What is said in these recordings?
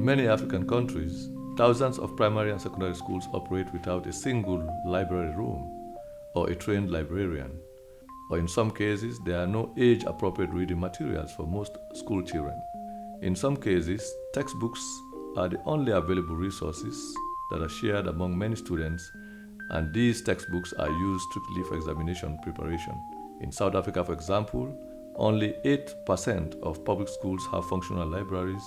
many African countries, thousands of primary and secondary schools operate without a single library room or a trained librarian, or in some cases, there are no age-appropriate reading materials for most school children. In some cases, textbooks are the only available resources that are shared among many students, and these textbooks are used strictly for examination preparation. In South Africa, for example, only 8% of public schools have functional libraries,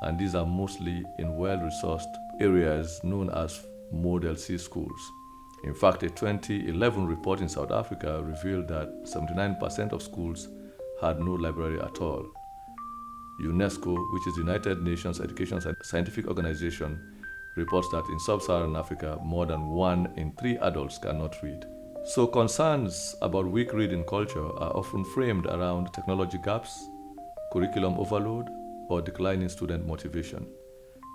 and these are mostly in well-resourced areas known as Model C schools. In fact, a 2011 report in South Africa revealed that 79% of schools had no library at all. UNESCO, which is the United Nations Education and Scientific Organization, reports that in sub-Saharan Africa, more than 1 in 3 adults cannot read. So concerns about weak reading culture are often framed around technology gaps, curriculum overload, or declining student motivation.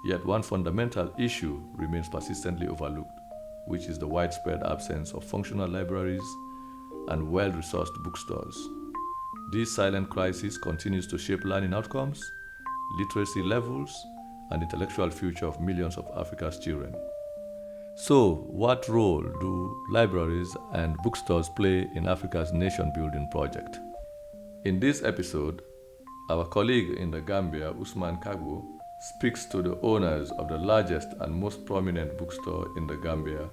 Yet one fundamental issue remains persistently overlooked, which is the widespread absence of functional libraries and well-resourced bookstores. This silent crisis continues to shape learning outcomes, literacy levels, and intellectual future of millions of Africa's children. So, what role do libraries and bookstores play in Africa's nation-building project? In this episode, our colleague in the Gambia, Osman Kargbo, speaks to the owners of the largest and most prominent bookstore in the Gambia,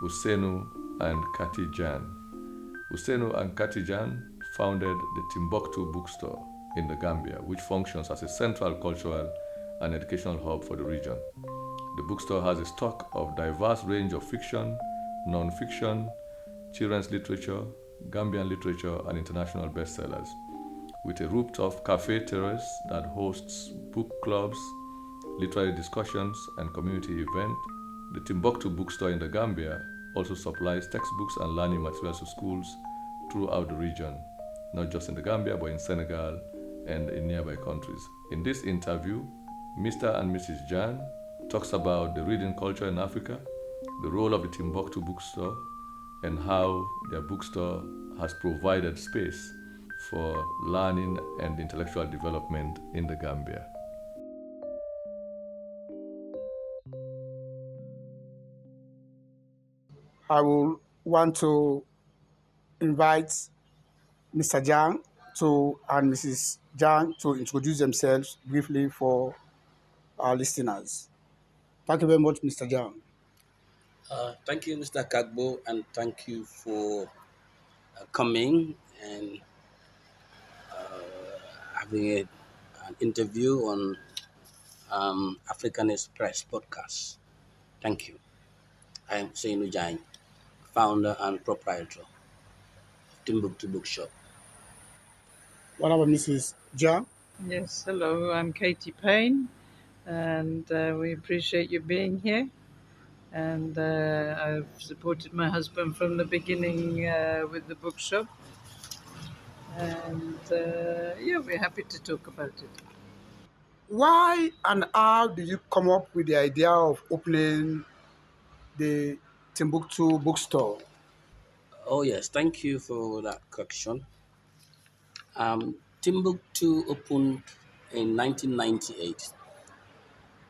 Ousainou and Kathy Jagne. Ousainou and Kathy Jagne founded the Timbooktoo Bookstore in the Gambia, which functions as a central cultural and educational hub for the region. The bookstore has a stock of diverse range of fiction, non-fiction, children's literature, Gambian literature, and international bestsellers. With a rooftop cafe terrace that hosts book clubs, literary discussions, and community events, the Timbooktoo Bookstore in the Gambia also supplies textbooks and learning materials to schools throughout the region, not just in the Gambia, but in Senegal and in nearby countries. In this interview, Mr. and Mrs. Jagne talks about the reading culture in Africa, the role of the Timbooktoo Bookstore, and how their bookstore has provided space for learning and intellectual development in the Gambia. I will want to invite Mr. Jagne and Mrs. Jagne to introduce themselves briefly for our listeners. Thank you very much, Mr. Jagne. Thank you, Mr. Kargbo, and thank you for coming and having an interview on Africanist Press podcast. Thank you. I am Ousainou Jagne, founder and proprietor of Timbooktoo Bookshop. What about Mrs. Jagne? Yes, hello, I'm Katie Payne, and we appreciate you being here. And I've supported my husband from the beginning with the bookshop. And we're happy to talk about it. Why and how did you come up with the idea of opening the Timbuktu Bookstore? Oh, yes, thank you for that question. Timbuktu opened in 1998,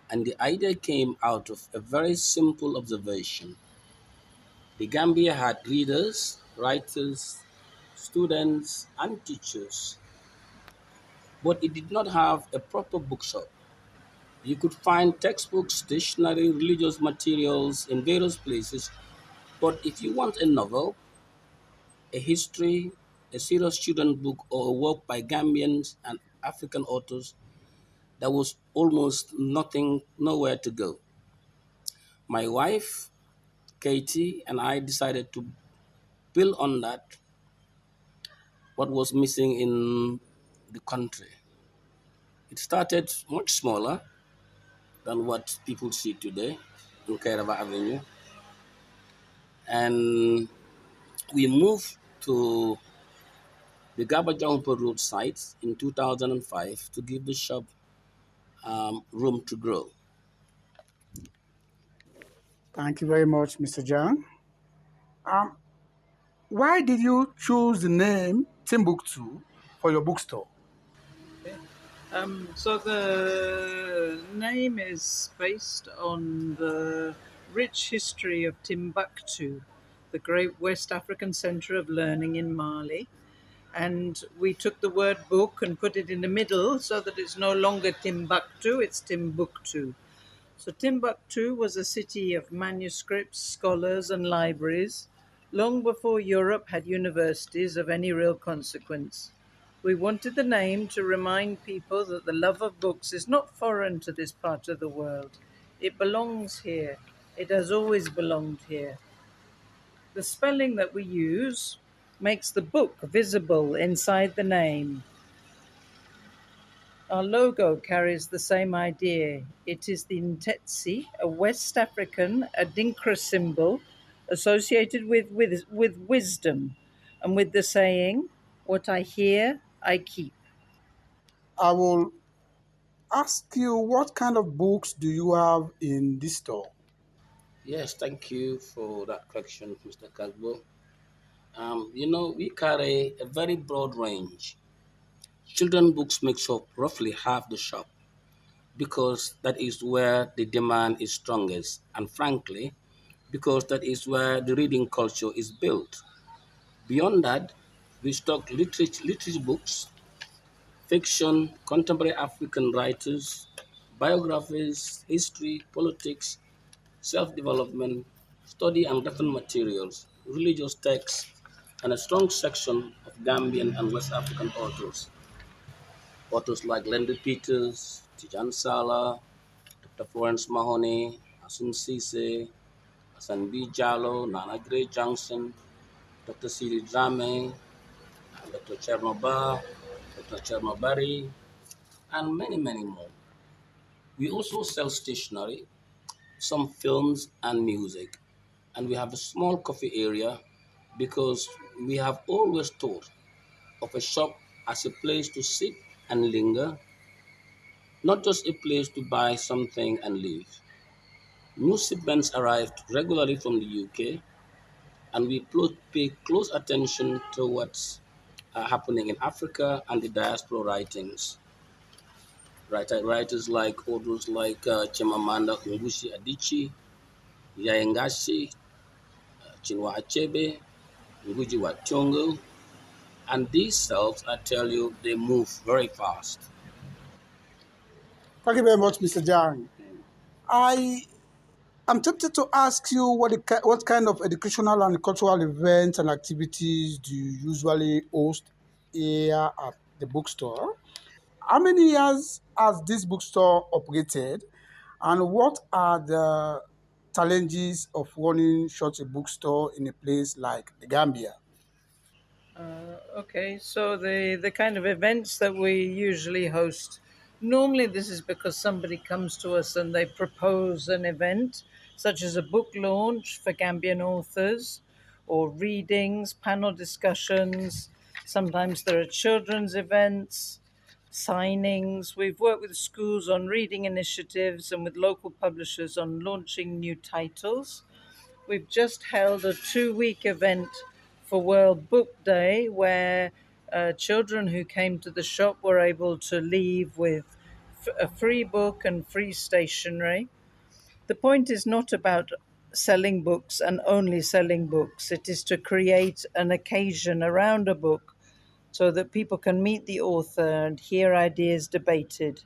and the idea came out of a very simple observation. The Gambia had readers, writers, students, and teachers, but it did not have a proper bookshop. You could find textbooks, stationery, religious materials in various places, but if you want a novel, a history, a serious children's book, or a work by Gambians and African authors, there was almost nothing, nowhere to go. My wife, Katie, and I decided to build on that, what was missing in the country. It started much smaller than what people see today in Kairaba Avenue. And we moved to the Gabajangpo Road site in 2005 to give the shop room to grow. Thank you very much, Mr. Jagne. Why did you choose the name Timbuktu for your bookstore? So the name is based on the rich history of Timbuktu, the great West African center of learning in Mali. And we took the word book and put it in the middle so that it's no longer Timbuktu, it's Timbuktu. So Timbuktu was a city of manuscripts, scholars, and libraries long before Europe had universities of any real consequence. We wanted the name to remind people that the love of books is not foreign to this part of the world. It belongs here. It has always belonged here. The spelling that we use makes the book visible inside the name. Our logo carries the same idea. It is the Ntetsi, a West African Adinkra symbol associated with wisdom and with the saying, "What I hear, I keep." I will ask you, what kind of books do you have in this store? Yes, thank you for that question, Mr. Kargbo. We carry a very broad range. Children books makes up roughly half the shop because that is where the demand is strongest, and frankly, because that is where the reading culture is built. Beyond that, we stock literature books, fiction, contemporary African writers, biographies, history, politics, self development, study and reference materials, religious texts, and a strong section of Gambian and West African authors. Authors like Lendi Peters, Tijan Sala, Dr. Florence Mahoney, Asun Sise, Hassan B. Jallo, Nana Gray Johnson, Dr. Siri Drame, Dr. Chernoba, Dr. Chernobari, and many, many more. We also sell stationery, some films and music, and we have a small coffee area because we have always thought of a shop as a place to sit and linger, not just a place to buy something and leave. New shipments arrived regularly from the UK, and we pay close attention to what's happening in Africa and the diaspora writings. Writers like authors like Chimamanda Ngozi Adichie, Yaengashi, Chinua Achebe, Ngugi wa Thiong'o, and these cells, I tell you, they move very fast. Thank you very much, Mr. Jang. I am tempted to ask you what kind of educational and cultural events and activities do you usually host here at the bookstore? How many years has this bookstore operated, and what are the challenges of running such a bookstore in a place like the Gambia? Okay, so the kind of events that we usually host, normally this is because somebody comes to us and they propose an event, such as a book launch for Gambian authors, or readings, panel discussions. Sometimes there are children's events, signings. We've worked with schools on reading initiatives and with local publishers on launching new titles. We've just held a 2 week event for World Book Day where children who came to the shop were able to leave with a free book and free stationery. The point is not about selling books and only selling books, it is to create an occasion around a book so that people can meet the author and hear ideas debated.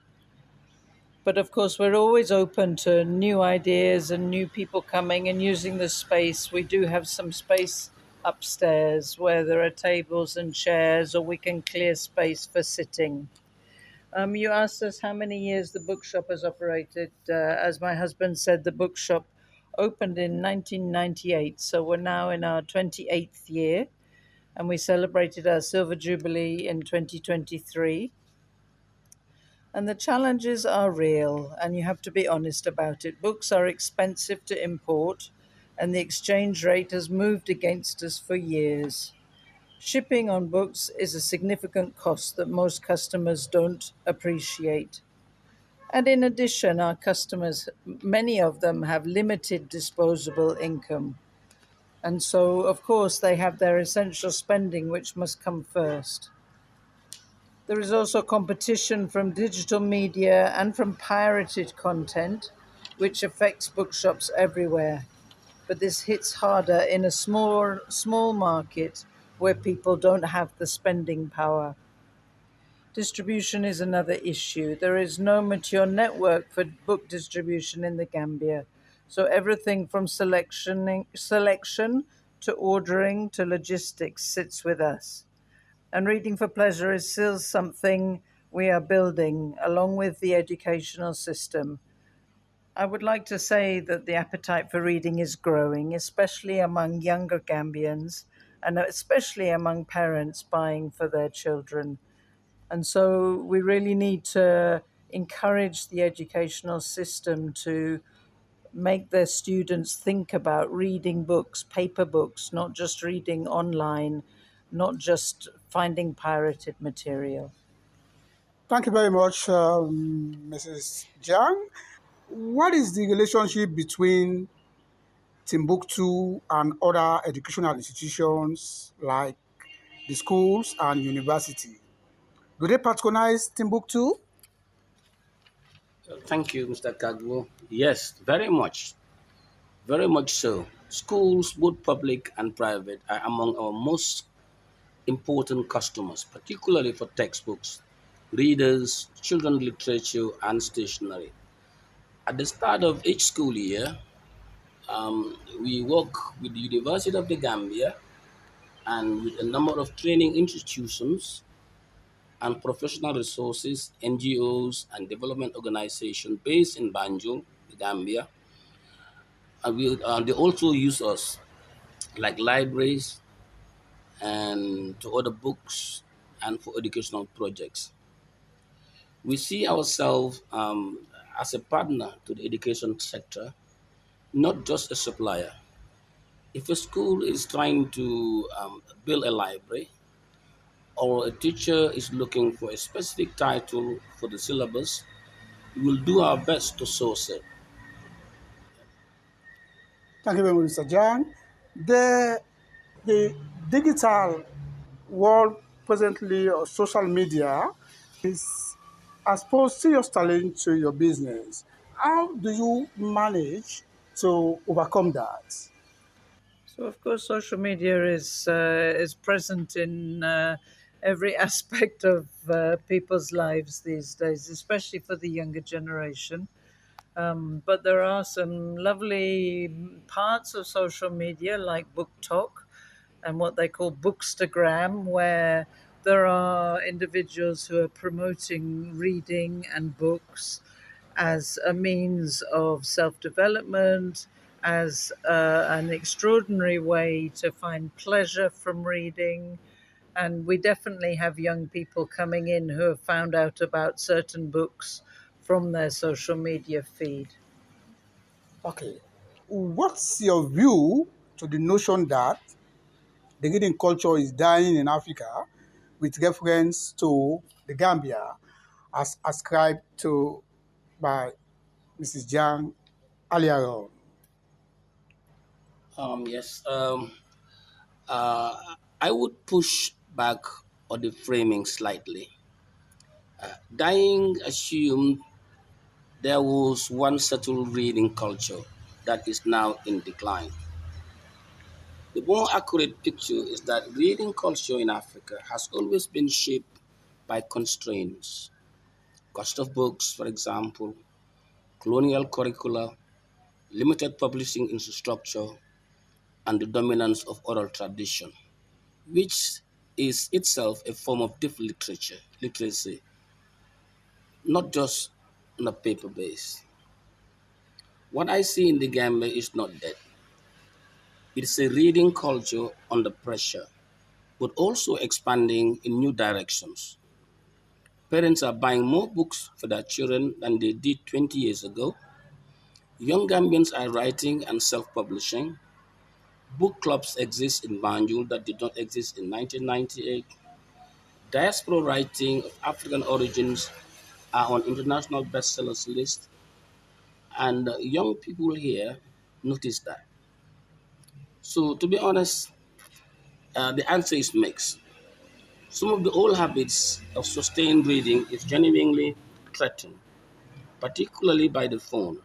But of course, we're always open to new ideas and new people coming and using the space. We do have some space upstairs where there are tables and chairs, or we can clear space for sitting. You asked us how many years the bookshop has operated. As my husband said, the bookshop opened in 1998, so we're now in our 28th year, and we celebrated our Silver Jubilee in 2023. And the challenges are real, and you have to be honest about it. Books are expensive to import, and the exchange rate has moved against us for years. Shipping on books is a significant cost that most customers don't appreciate. And in addition, our customers, many of them have limited disposable income. And so, of course, they have their essential spending, which must come first. There is also competition from digital media and from pirated content, which affects bookshops everywhere. But this hits harder in a small market where people don't have the spending power. Distribution is another issue. There is no mature network for book distribution in the Gambia. So everything from selection to ordering to logistics sits with us. And reading for pleasure is still something we are building along with the educational system. I would like to say that the appetite for reading is growing, especially among younger Gambians and especially among parents buying for their children. And so we really need to encourage the educational system to make their students think about reading books, paper books, not just reading online, not just finding pirated material. Thank you very much, Mrs. Jiang. What is the relationship between Timbuktu and other educational institutions like the schools and university? Do they patronize Timbuktu? Thank you, Mr. Kargbo. Yes, very much so. Schools, both public and private, are among our most important customers, particularly for textbooks, readers, children's literature, and stationery. At the start of each school year, we work with the University of the Gambia and with a number of training institutions and professional resources, NGOs, and development organizations based in Banjul, the Gambia. They also use us like libraries and to order books and for educational projects. We see ourselves as a partner to the education sector, not just a supplier. If a school is trying to build a library or a teacher is looking for a specific title for the syllabus, we will do our best to source it. Thank you very much, Mr. Jiang. The digital world presently, or social media, is exposed serious challenge to your business. How do you manage to overcome that? So, of course, social media is present in every aspect of people's lives these days, especially for the younger generation. But there are some lovely parts of social media like Book Talk and what they call Bookstagram, where there are individuals who are promoting reading and books as a means of self development, as an extraordinary way to find pleasure from reading. And we definitely have young people coming in who have found out about certain books from their social media feed. Okay. What's your view to the notion that the reading culture is dying in Africa with reference to the Gambia as ascribed to by Mrs. Jiang earlier on? Yes, I would push back on the framing slightly. Dying assumed there was one settled reading culture that is now in decline. The more accurate picture is that reading culture in Africa has always been shaped by constraints. Cost of books, for example, colonial curricula, limited publishing infrastructure, and the dominance of oral tradition, which is itself a form of deep literacy, not just on a paper base. What I see in the Gambia is not dead. It's a reading culture under pressure, but also expanding in new directions. Parents are buying more books for their children than they did 20 years ago. Young Gambians are writing and self publishing. Book clubs exist in Banjul that did not exist in 1998. Diaspora writing of African origins are on international bestsellers list, and young people here notice that. So, to be honest, the answer is mixed. Some of the old habits of sustained reading is genuinely threatened, particularly by the phone.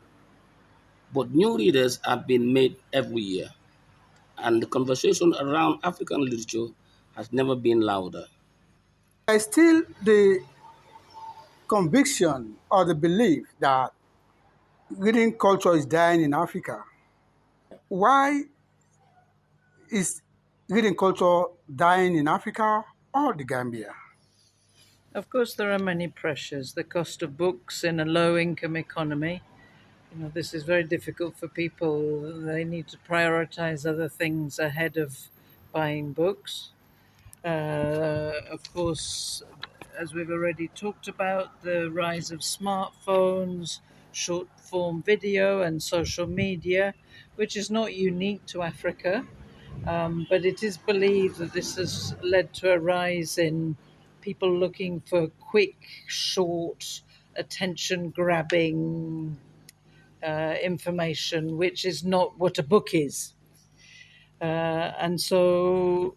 But new readers are being made every year, and the conversation around African literature has never been louder. There's still the conviction or the belief that reading culture is dying in Africa. Why is reading culture dying in Africa or the Gambia? Of course, there are many pressures. The cost of books in a low income economy. This is very difficult for people. They need to prioritize other things ahead of buying books. Of course, as we've already talked about, the rise of smartphones, short form video, and social media, which is not unique to Africa, but it is believed that this has led to a rise in people looking for quick, short, attention grabbing information, which is not what a book is. And so,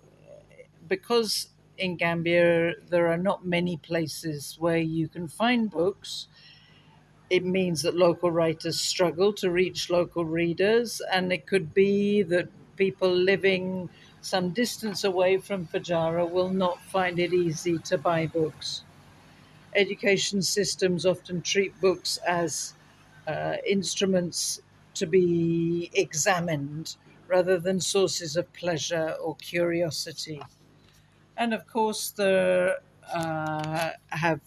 because in Gambia there are not many places where you can find books, it means that local writers struggle to reach local readers, and it could be that people living some distance away from Fajara will not find it easy to buy books. Education systems often treat books as instruments to be examined rather than sources of pleasure or curiosity. And of course, there have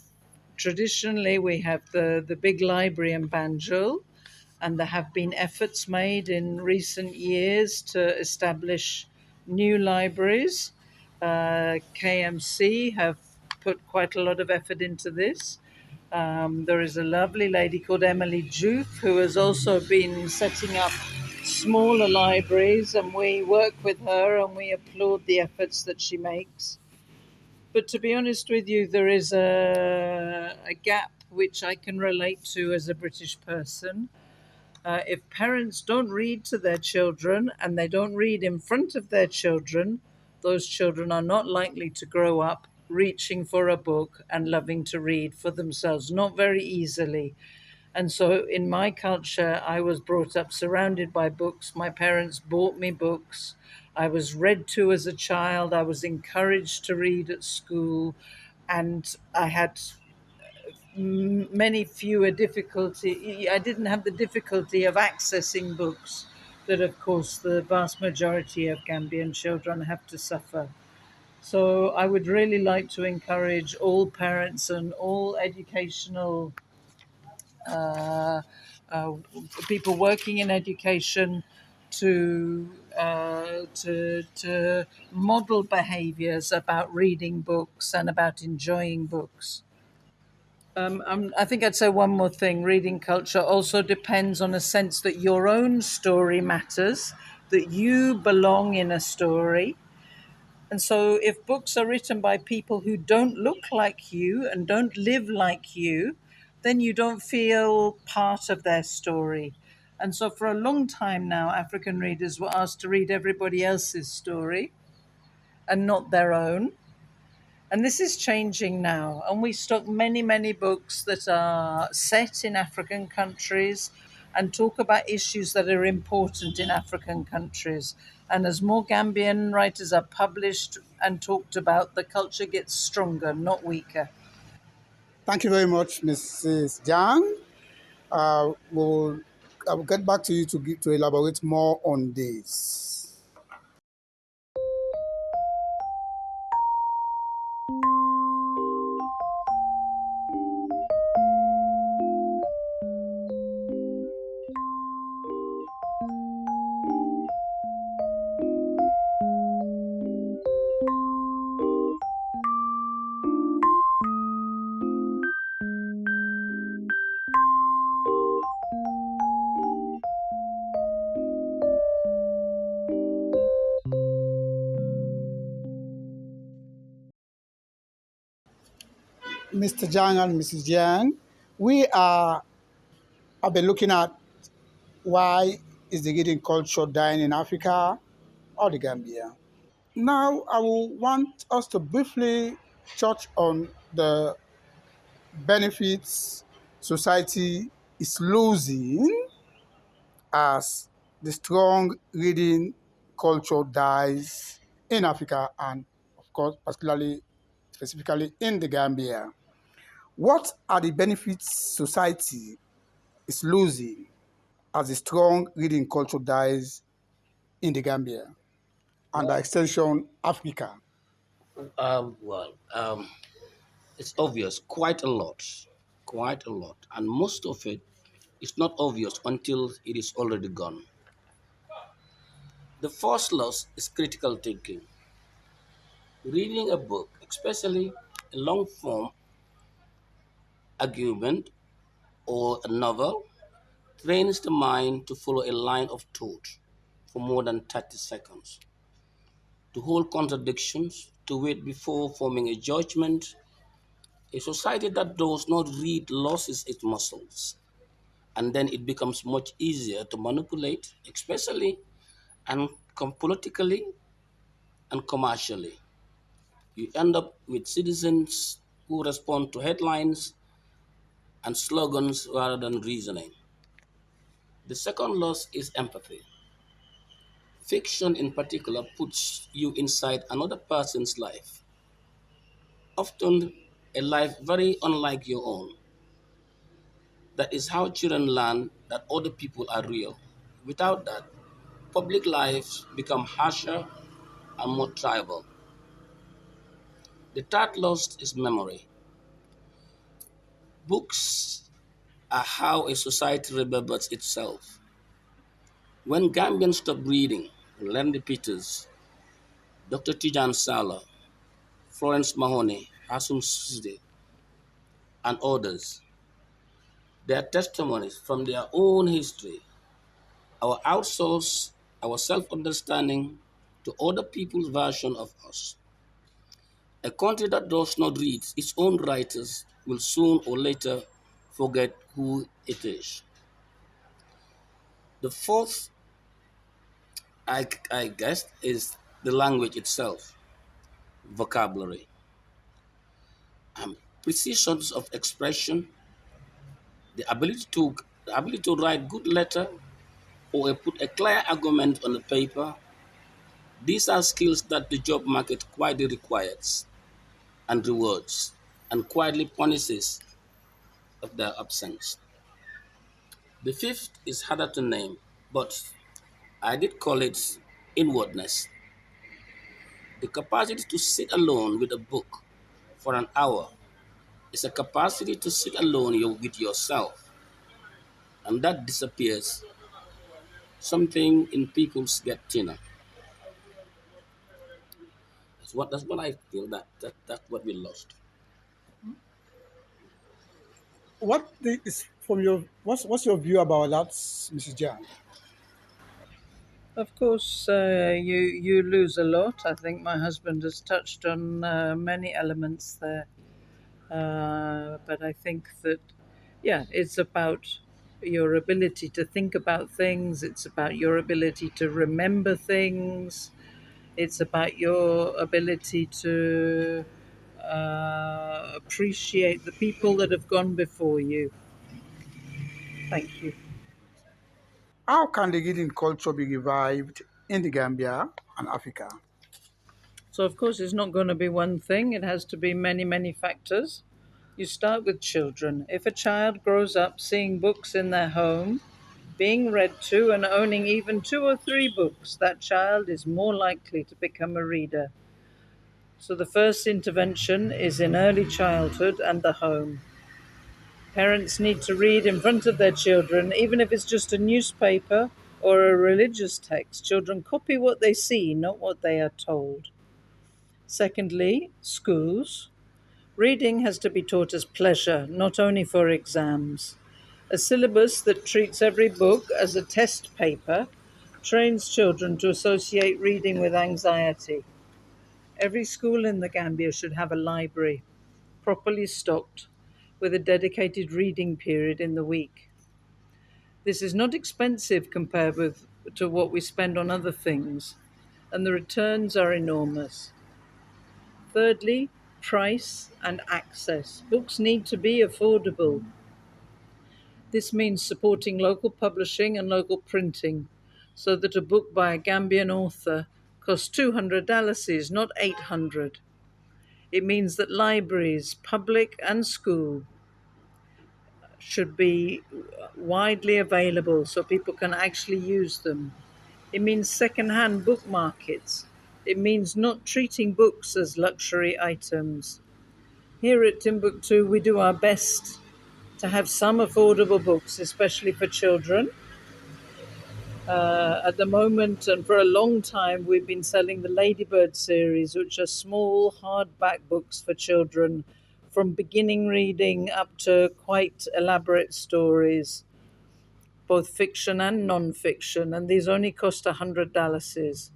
traditionally we have the big library in Banjul, and there have been efforts made in recent years to establish new libraries. KMC have put quite a lot of effort into this. There is a lovely lady called Emily Juth who has also been setting up smaller libraries, and we work with her and we applaud the efforts that she makes. But to be honest with you, there is a gap which I can relate to as a British person. If parents don't read to their children and they don't read in front of their children, those children are not likely to grow up reaching for a book and loving to read for themselves, not very easily. And so, in my culture, I was brought up surrounded by books. My parents bought me books. I was read to as a child. I was encouraged to read at school. And I had many fewer difficulty. I didn't have the difficulty of accessing books that, of course, the vast majority of Gambian children have to suffer. So I would really like to encourage all parents and all educational uh, uh, people working in education to model behaviours about reading books and about enjoying books. I think I'd say one more thing. Reading culture also depends on a sense that your own story matters, that you belong in a story. And so, if books are written by people who don't look like you and don't live like you, then you don't feel part of their story. And so, for a long time now, African readers were asked to read everybody else's story and not their own. And this is changing now. And we stock many, many books that are set in African countries and talk about issues that are important in African countries. And as more Gambian writers are published and talked about, the culture gets stronger, not weaker. Thank you very much, Mrs. Jang. I will get back to you to elaborate more on this. Mr. Jang and Mrs. Jang, we are have been looking at why is the reading culture dying in Africa or the Gambia. Now, I will want us to briefly touch on the benefits society is losing as the strong reading culture dies in Africa and, of course, particularly, specifically in the Gambia. What are the benefits society is losing as the strong reading culture dies in the Gambia and by Well, extension, Africa? well, it's obvious, quite a lot, and most of it is not obvious until it is already gone. The first loss is critical thinking. Reading a book, especially a long form argument or a novel, trains the mind to follow a line of thought for more than 30 seconds, to hold contradictions, to wait before forming a judgment. A society that does not read loses its muscles, and then it becomes much easier to manipulate, especially and politically and commercially. You end up with citizens who respond to headlines and slogans rather than reasoning. The second loss is empathy. Fiction, in particular, puts you inside another person's life, often a life very unlike your own. That is how children learn that other people are real. Without that, public lives become harsher and more tribal. The third loss is memory. Books are how a society remembers itself. When Gambians stop reading, Randy Peters, Dr. Tijan Sala, Florence Mahoney, Hasum Sisde, and others, their testimonies from their own history, our outsource, our self-understanding to other people's version of us. A country that does not read its own writers will soon or later forget who it is. The fourth, I guess, is the language itself, vocabulary, and precisions of expression, the ability to write good letter or put a clear argument on the paper. These are skills that the job market quietly requires and rewards and quietly punishes of their absence. The fifth is harder to name, but I did call it inwardness. The capacity to sit alone with a book for an hour is a capacity to sit alone with yourself, and that disappears. Something in people's get thinner. That's what I feel that's what we lost. Is from your what's your view about that, Mrs. Jan? Of course, you lose a lot. I think my husband has touched on many elements there. But I think that, yeah, it's about your ability to think about things, it's about your ability to remember things, it's about your ability to appreciate the people that have gone before you. Thank you. How can the reading culture be revived in the Gambia and Africa? So, of course, it's not going to be one thing, it has to be many, many factors. You start with children. If a child grows up seeing books in their home, being read to, and owning even two or three books, that child is more likely to become a reader. So, the first intervention is in early childhood and the home. Parents need to read in front of their children, even if it's just a newspaper or a religious text. Children copy what they see, not what they are told. Secondly, schools. Reading has to be taught as pleasure, not only for exams. A syllabus that treats every book as a test paper trains children to associate reading with anxiety. Every school in the Gambia should have a library, properly stocked, with a dedicated reading period in the week. This is not expensive compared to what we spend on other things, and the returns are enormous. Thirdly, price and access. Books need to be affordable. This means supporting local publishing and local printing so that a book by a Gambian author costs $200, not $800. It means that libraries, public and school, should be widely available so people can actually use them. It means second-hand book markets. It means not treating books as luxury items. Here at Timbuktu, we do our best to have some affordable books, especially for children. At the moment, and for a long time, we've been selling the Ladybird series, which are small hardback books for children, from beginning reading up to quite elaborate stories, both fiction and non-fiction, and these only cost $100.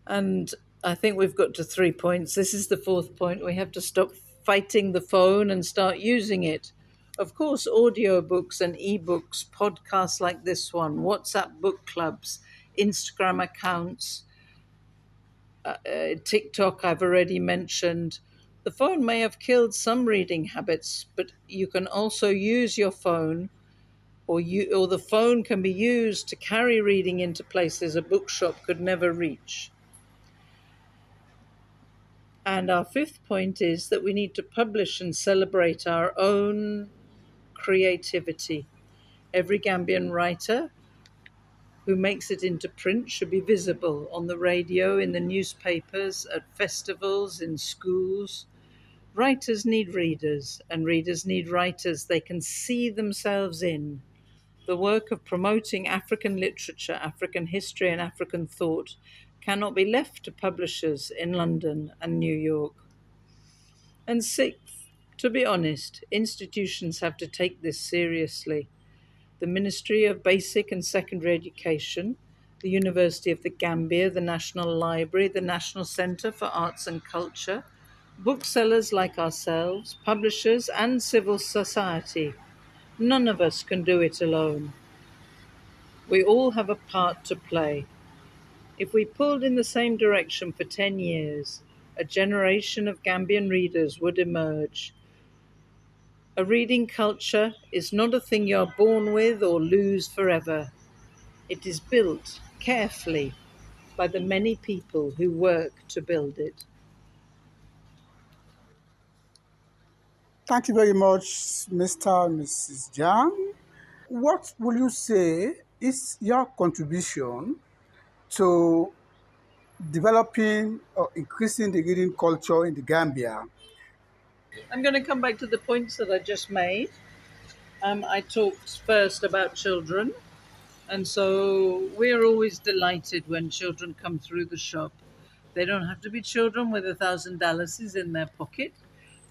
And I think we've got to 3 points. This is the fourth point. We have to stop fighting the phone and start using it. Of course, audiobooks and ebooks, podcasts like this one, WhatsApp book clubs, Instagram accounts, TikTok, I've already mentioned. The phone may have killed some reading habits, but you can also use your phone, or the phone can be used to carry reading into places a bookshop could never reach. And our fifth point is that we need to publish and celebrate our own creativity. Every Gambian writer who makes it into print should be visible on the radio, in the newspapers, at festivals, in schools. Writers need readers, and readers need writers they can see themselves in. The work of promoting African literature, African history, and African thought cannot be left to publishers in London and New York. And sixth, to be honest, institutions have to take this seriously. The Ministry of Basic and Secondary Education, the University of the Gambia, the National Library, the National Centre for Arts and Culture, booksellers like ourselves, publishers, and civil society. None of us can do it alone. We all have a part to play. If we pulled in the same direction for 10 years, a generation of Gambian readers would emerge. A reading culture is not a thing you're born with or lose forever. It is built carefully by the many people who work to build it. Thank you very much, Mr. and Mrs. Jagne. What will you say is your contribution to developing or increasing the reading culture in the Gambia? I'm going to come back to the points that I just made. I talked first about children, and so we're always delighted when children come through the shop. They don't have to be children with $1,000 in their pocket.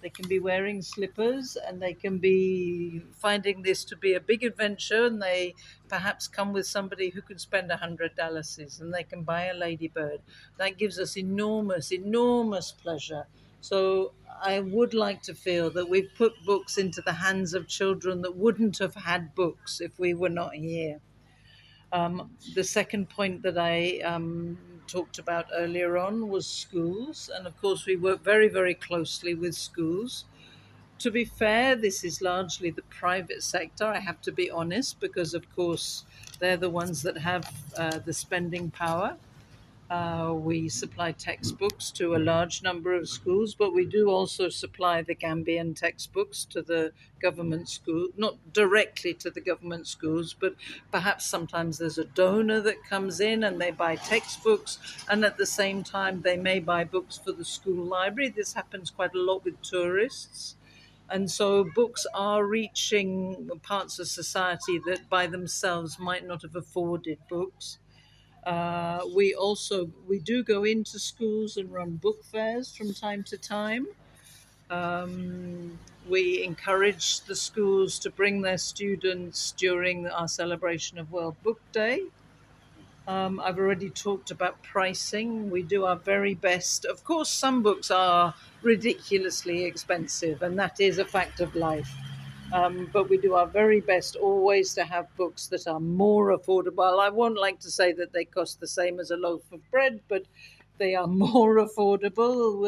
They can be wearing slippers, and they can be finding this to be a big adventure, and they perhaps come with somebody who could spend $100, and they can buy a ladybird. That gives us enormous, enormous pleasure. So I would like to feel that we've put books into the hands of children that wouldn't have had books if we were not here. The second point that I talked about earlier on was schools. And of course, we work very, very closely with schools. To be fair, this is largely the private sector. I have to be honest, because of course, they're the ones that have the spending power. We supply textbooks to a large number of schools, but we do also supply the Gambian textbooks to the government school, not directly to the government schools, but perhaps sometimes there's a donor that comes in and they buy textbooks, and at the same time they may buy books for the school library. This happens quite a lot with tourists. And so books are reaching parts of society that by themselves might not have afforded books. We do go into schools and run book fairs from time to time. We encourage the schools to bring their students during our celebration of World Book Day. I've already talked about pricing. We do our very best. Of course, some books are ridiculously expensive, and that is a fact of life. But we do our very best always to have books that are more affordable. I won't like to say that they cost the same as a loaf of bread, but they are more affordable.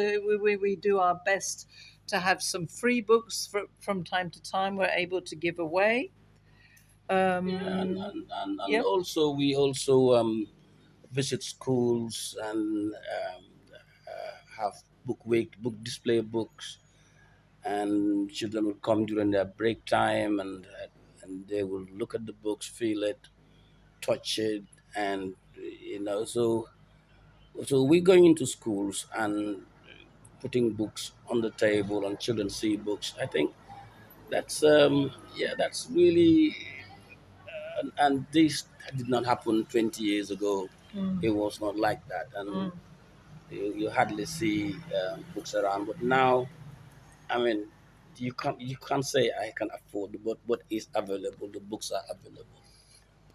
We do our best to have some free books from time to time. We're able to give away. And Yep. also we also visit schools and have book week, book display books, and children will come during their break time, and they will look at the books, feel it, touch it, and so we're going into schools and putting books on the table and children see books. I think that's that's really and this did not happen 20 years ago. Mm, It was not like that, and mm. you hardly see books around. But now, I mean, you can't say I can afford, but what is available, the books are available,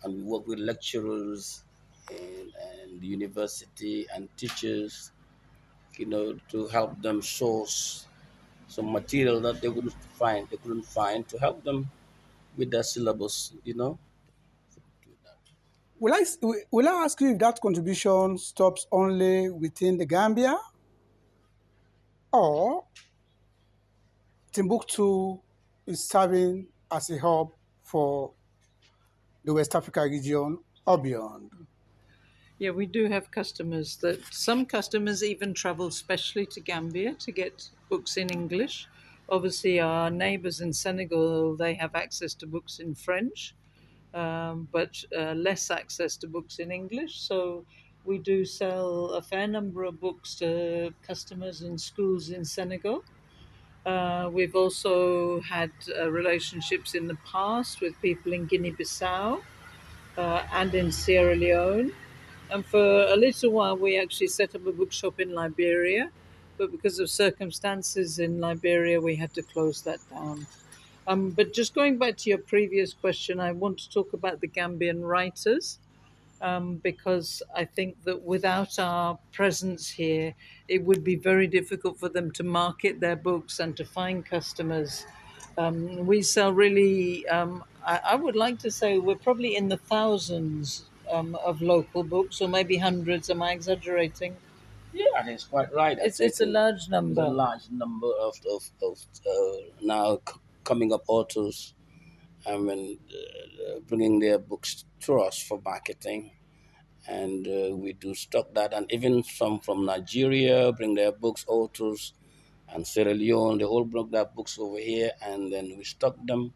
and we work with lecturers and the university and teachers, to help them source some material that they couldn't find to help them with their syllabus. Will I ask you if that contribution stops only within the Gambia, or Timbuktu is serving as a hub for the West Africa region or beyond? Yeah, we do have customers that some customers even travel specially to Gambia to get books in English. Obviously, our neighbors in Senegal, they have access to books in French, but less access to books in English. So we do sell a fair number of books to customers in schools in Senegal. We've also had relationships in the past with people in Guinea Bissau and in Sierra Leone. And for a little while, we actually set up a bookshop in Liberia, but because of circumstances in Liberia, we had to close that down. But just going back to your previous question, I want to talk about the Gambian writers, because I think that without our presence here, it would be very difficult for them to market their books and to find customers. We sell really, I would like to say we're probably in the thousands of local books, or maybe hundreds. Am I exaggerating? Yeah, that's quite right. I think It's a large there's a number. large number of now coming up authors, bringing their books to us for marketing, and we do stock that, and even some from Nigeria bring their books, authors, and Sierra Leone, they all bring their books over here, and then we stock them,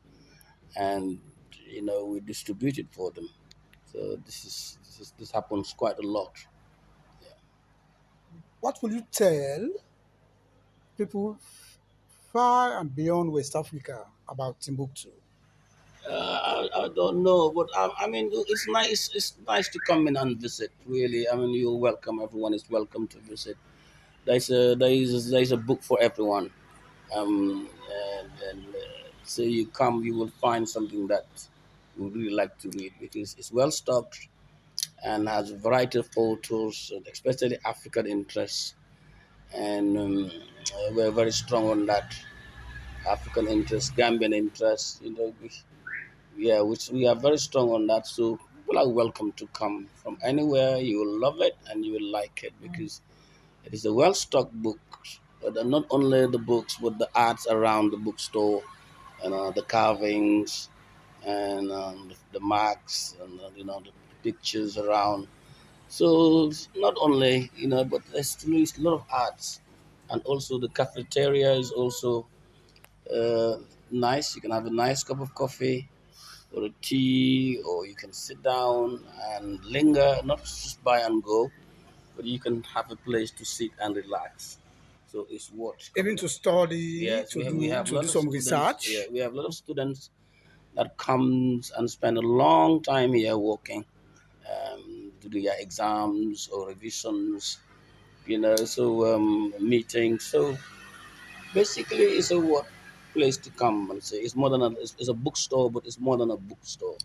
and we distribute it for them. So this happens quite a lot. What will you tell people far and beyond West Africa about Timbuktu? I don't know, but I mean, it's nice. It's nice to come in and visit. Really, I mean, you're welcome. Everyone is welcome to visit. There's a book for everyone. So you come, you will find something that you would really like to read, because it's well stocked and has a variety of authors, especially African interests, and we're very strong on that African interest, Gambian interest. Yeah, which we are very strong on that. So people are welcome to come from anywhere. You will love it and you will like it, because it is a well-stocked book. But not only the books, but the arts around the bookstore, and the carvings, and the marks, and the pictures around. So it's not only but there's really a lot of arts, and also the cafeteria is also uh, nice. You can have a nice cup of coffee or a tea, or you can sit down and linger, not just buy and go, but you can have a place to sit and relax. So it's worth Even coming up. to study, Yes, to we do have a to do lot of some students. Yeah, research. we have a lot of students that comes and spend a long time here working, to do their exams or revisions. So meetings. So basically, it's a what place to come and say. It's more than it's a bookstore, but it's more than a bookstore.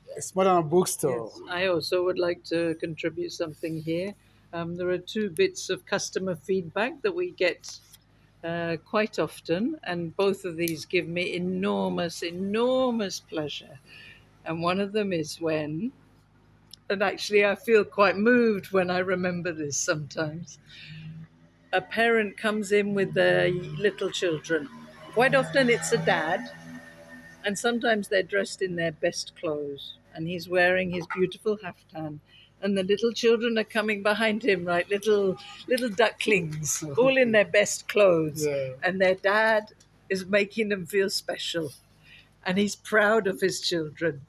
Yeah. It's more than a bookstore. Yes, I also would like to contribute something here. There are two bits of customer feedback that we get quite often, and both of these give me enormous, enormous pleasure. And one of them is when and actually I feel quite moved when I remember this sometimes. A parent comes in with their little children. Quite often it's a dad, and sometimes they're dressed in their best clothes, and he's wearing his beautiful kaftan, and the little children are coming behind him, right? Little ducklings, all in their best clothes, Yeah. and their dad is making them feel special, and he's proud of his children,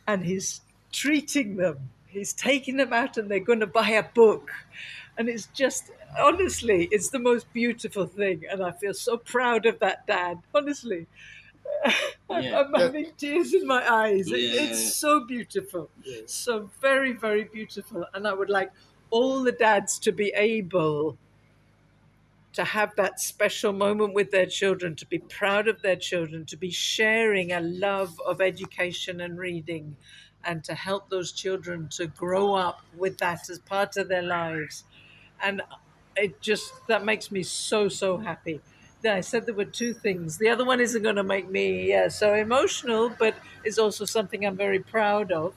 and he's treating them. He's taking them out, and they're going to buy a book, and it's just, honestly, it's the most beautiful thing, and I feel so proud of that dad. Honestly, Yeah. I'm having tears in my eyes. Yeah. It's so beautiful, so very, very beautiful. And I would like all the dads to be able to have that special moment with their children, to be proud of their children, to be sharing a love of education and reading, and to help those children to grow up with that as part of their lives. And that makes me so, so happy. I said there were two things. The other one isn't going to make me so emotional, but is also something I'm very proud of.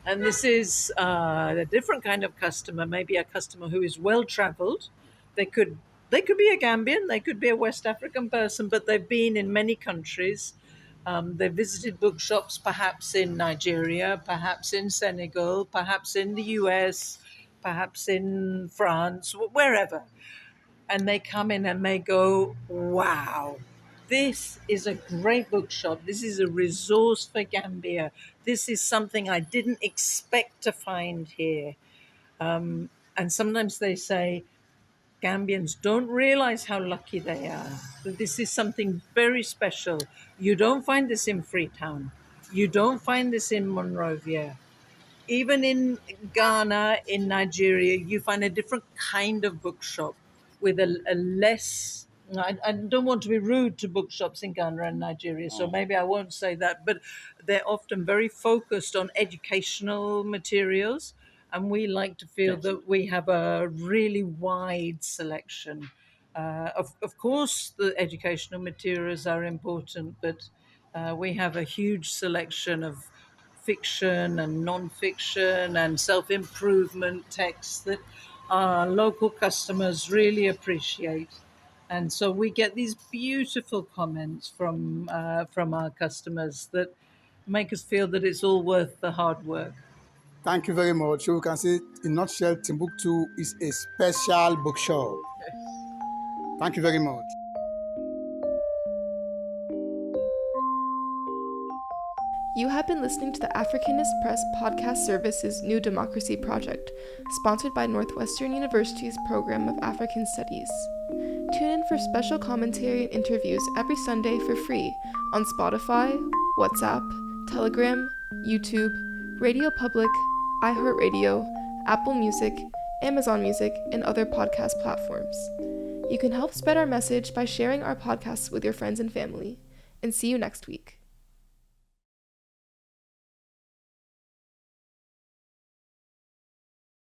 And this is a different kind of customer, maybe a customer who is well traveled. They could be a Gambian, they could be a West African person, but they've been in many countries. They've visited bookshops, perhaps in Nigeria, perhaps in Senegal, perhaps in the US, perhaps in France, wherever. And they come in and they go, wow, this is a great bookshop. This is a resource for Gambia. This is something I didn't expect to find here. And sometimes they say, Gambians don't realize how lucky they are, that this is something very special. You don't find this in Freetown. You don't find this in Monrovia. Even in Ghana, in Nigeria, you find a different kind of bookshop with a less. I don't want to be rude to bookshops in Ghana and Nigeria, so maybe I won't say that, but they're often very focused on educational materials, and we like to feel that we have a really wide selection. Of course, the educational materials are important, but we have a huge selection of fiction and non-fiction and self-improvement texts that our local customers really appreciate. And so we get these beautiful comments from our customers that make us feel that it's all worth the hard work. Thank you very much. So we can say, in a nutshell, Timbuktu is a special bookshop. Thank you very much. You have been listening to the Africanist Press Podcast Service's New Democracy project, sponsored by Northwestern University's Program of African Studies. Tune in for special commentary and interviews every Sunday for free on Spotify, WhatsApp, Telegram, YouTube, Radio Public, iHeartRadio, Apple Music, Amazon Music, and other podcast platforms. You can help spread our message by sharing our podcasts with your friends and family. And see you next week.